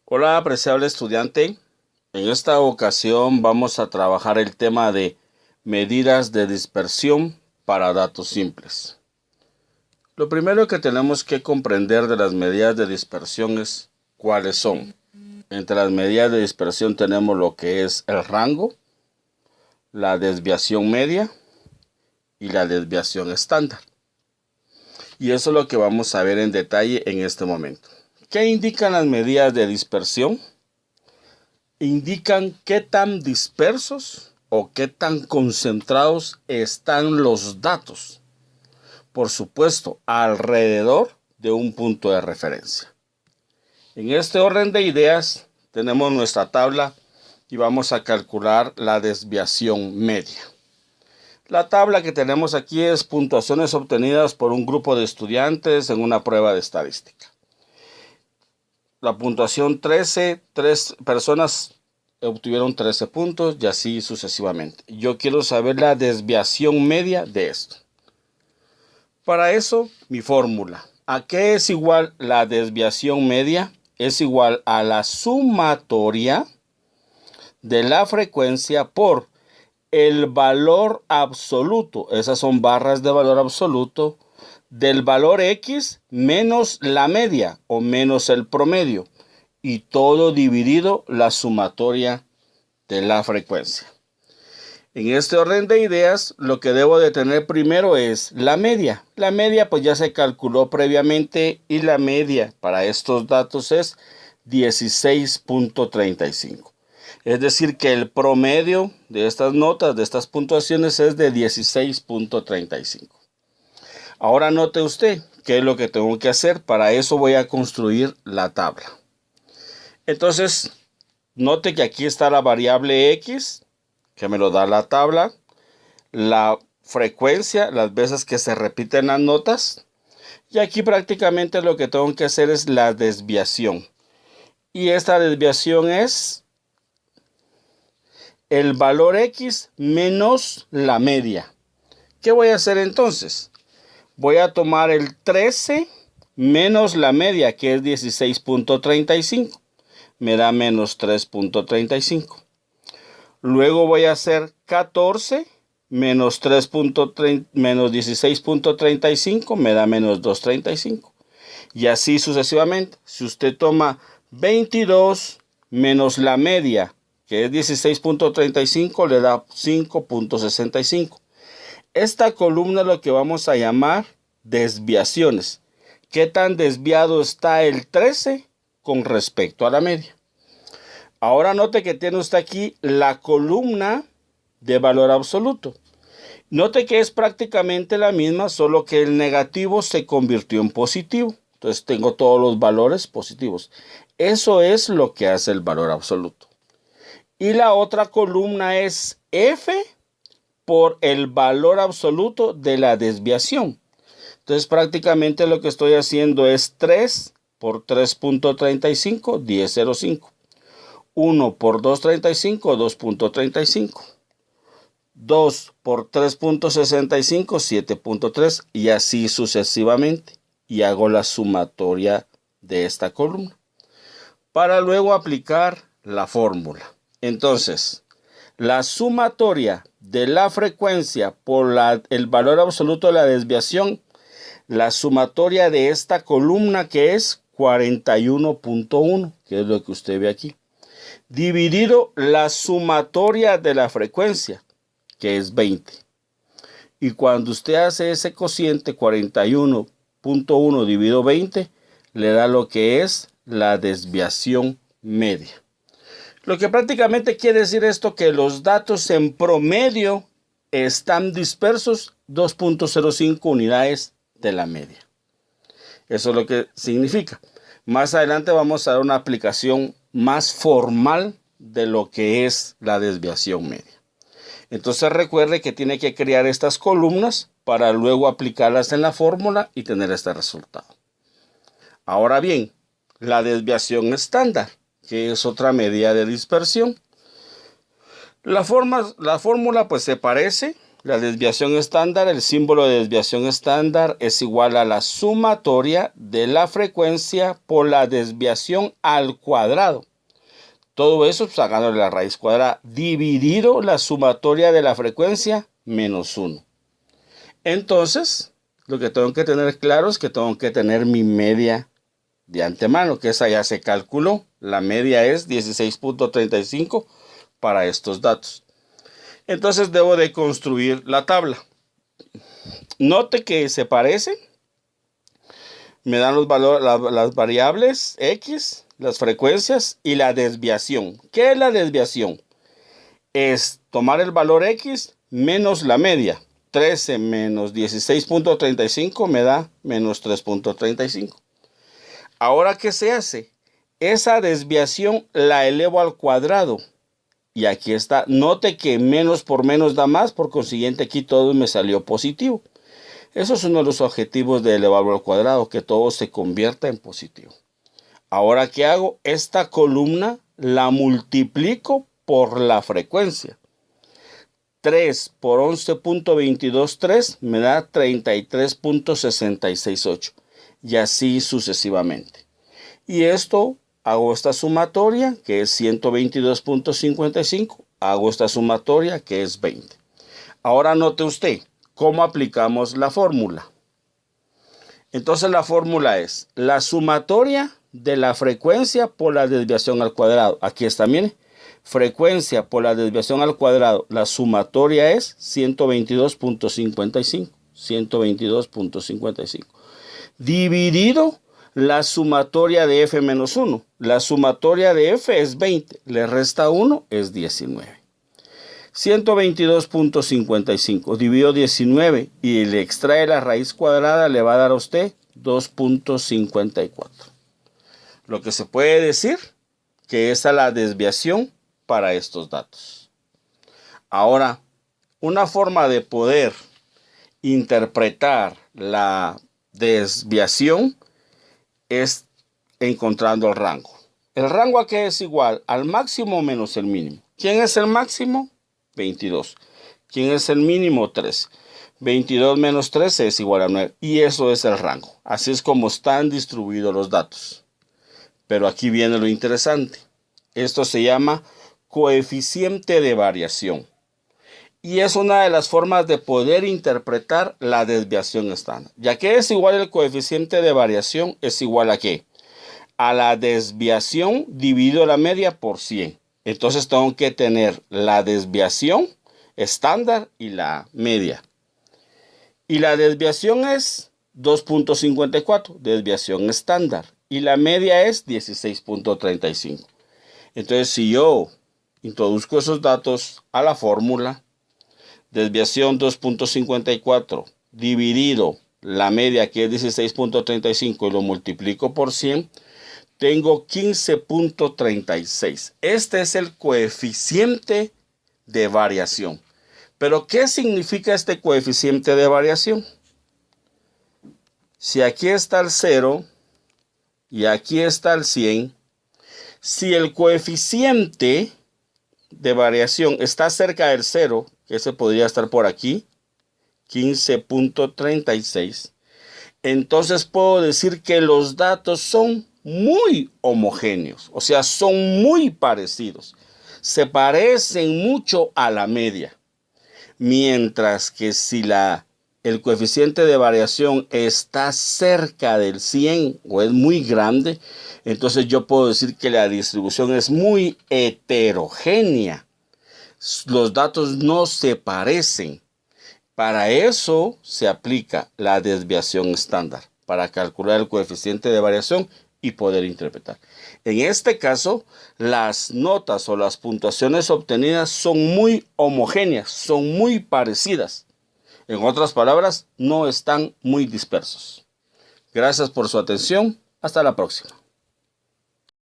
Hola, apreciable estudiante. En esta ocasión vamos a trabajar el tema de medidas de dispersión para datos simples. Lo primero que tenemos que comprender de las medidas de dispersión es cuáles son. Entre las medidas de dispersión tenemos lo que es el rango, la desviación media y la desviación estándar. Y eso es lo que vamos a ver en detalle en este momento. ¿Qué indican las medidas de dispersión? Indican qué tan dispersos o qué tan concentrados están los datos. Por supuesto, alrededor de un punto de referencia. En este orden de ideas tenemos nuestra tabla y vamos a calcular la desviación media. La tabla que tenemos aquí es puntuaciones obtenidas por un grupo de estudiantes en una prueba de estadística. La puntuación 13, 3 personas obtuvieron 13 puntos y así sucesivamente. Yo quiero saber la desviación media de esto. Para eso, mi fórmula. ¿A qué es igual la desviación media? Es igual a la sumatoria de la frecuencia por el valor absoluto. Esas son barras de valor absoluto del valor X menos la media o menos el promedio. Y todo dividido la sumatoria de la frecuencia. En este orden de ideas, lo que debo de tener primero es la media. La media pues ya se calculó previamente y la media para estos datos es 16.35. Es decir que el promedio de estas notas, de estas puntuaciones es de 16.35. Ahora note usted qué es lo que tengo que hacer. Para eso voy a construir la tabla. Entonces, note que aquí está la variable X, que me lo da la tabla, la frecuencia, las veces que se repiten las notas, y aquí prácticamente lo que tengo que hacer es la desviación. Y esta desviación es el valor X menos la media. ¿Qué voy a hacer entonces? Voy a tomar el 13 menos la media, que es 16.35. Me da menos 3.35. Luego voy a hacer 14 menos 16.35, me da menos 2.35. Y así sucesivamente. Si usted toma 22 menos la media, que es 16.35, le da 5.65. Esta columna es lo que vamos a llamar desviaciones. ¿Qué tan desviado está el 13 con respecto a la media? Ahora note que tiene usted aquí la columna de valor absoluto. Note que es prácticamente la misma, solo que el negativo se convirtió en positivo. Entonces tengo todos los valores positivos. Eso es lo que hace el valor absoluto. Y la otra columna es F por el valor absoluto de la desviación. Entonces prácticamente lo que estoy haciendo es 3 por 3.35, 10.05. 1 por 2.35, 2.35. 2 por 3.65, 7.3 y así sucesivamente. Y hago la sumatoria de esta columna para luego aplicar la fórmula. Entonces, la sumatoria de la frecuencia por el valor absoluto de la desviación, la sumatoria de esta columna que es 41.1, que es lo que usted ve aquí, dividido la sumatoria de la frecuencia, que es 20. Y cuando usted hace ese cociente 41.1 dividido 20, le da lo que es la desviación media. Lo que prácticamente quiere decir esto que los datos en promedio están dispersos 2.05 unidades de la media. Eso es lo que significa. Más adelante vamos a dar una aplicación más formal de lo que es la desviación media. Entonces recuerde que tiene que crear estas columnas para luego aplicarlas en la fórmula y tener este resultado. Ahora bien, la desviación estándar, que es otra medida de dispersión. La fórmula pues se parece, La desviación estándar, el símbolo de desviación estándar es igual a la sumatoria de la frecuencia por la desviación al cuadrado. Todo eso sacándole la raíz cuadrada, dividido la sumatoria de la frecuencia menos 1. Entonces, lo que tengo que tener claro es que tengo que tener mi media de antemano, que esa ya se calculó. La media es 16.35 para estos datos. Entonces debo de construir la tabla. Note que se parece. Me dan los valores, las variables X, las frecuencias y la desviación. ¿Qué es la desviación? Es tomar el valor X menos la media. 13 menos 16.35 me da menos 3.35. Ahora, ¿qué se hace? Esa desviación la elevo al cuadrado. Y aquí está. Note que menos por menos da más. Por consiguiente, aquí todo me salió positivo. Eso es uno de los objetivos de elevarlo al cuadrado, que todo se convierta en positivo. Ahora, ¿qué hago? Esta columna la multiplico por la frecuencia. 3 por 11.223 me da 33.668. Y así sucesivamente. Y esto, hago esta sumatoria, que es 122.55. Hago esta sumatoria, que es 20. Ahora note usted cómo aplicamos la fórmula. Entonces la fórmula es la sumatoria de la frecuencia por la desviación al cuadrado. Aquí está, miren. Frecuencia por la desviación al cuadrado. La sumatoria es 122.55. 122.55. Dividido la sumatoria de f menos 1. La sumatoria de f es 20. Le resta 1, es 19. 122.55 dividido 19 y le extrae la raíz cuadrada, le va a dar a usted 2.54. Lo que se puede decir que esa es la desviación para estos datos. Ahora, una forma de poder interpretar la desviación es encontrando el rango. El rango aquí es igual al máximo menos el mínimo. ¿Quién es el máximo? 22. ¿Quién es el mínimo? 13. 22 menos 13 es igual a 9. Y eso es el rango. Así es como están distribuidos los datos. Pero aquí viene lo interesante. Esto se llama coeficiente de variación. Y es una de las formas de poder interpretar la desviación estándar. Ya que es igual el coeficiente de variación, es igual a ¿qué? A la desviación dividido la media por 100. Entonces tengo que tener la desviación estándar y la media. Y la desviación es 2.54, desviación estándar. Y la media es 16.35. Entonces si yo introduzco esos datos a la fórmula, desviación 2.54 dividido la media, que es 16.35, y lo multiplico por 100, tengo 15.36. Este es el coeficiente de variación. Pero ¿qué significa este coeficiente de variación? Si aquí está el 0 y aquí está el 100, si el coeficiente de variación está cerca del 0, que ese podría estar por aquí, 15.36, entonces puedo decir que los datos son muy homogéneos, o sea, son muy parecidos. Se parecen mucho a la media. Mientras que si el coeficiente de variación está cerca del 100 o es muy grande, entonces yo puedo decir que la distribución es muy heterogénea. Los datos no se parecen. Para eso se aplica la desviación estándar, para calcular el coeficiente de variación y poder interpretar. En este caso, las notas o las puntuaciones obtenidas son muy homogéneas, son muy parecidas. En otras palabras, no están muy dispersos. Gracias por su atención. Hasta la próxima.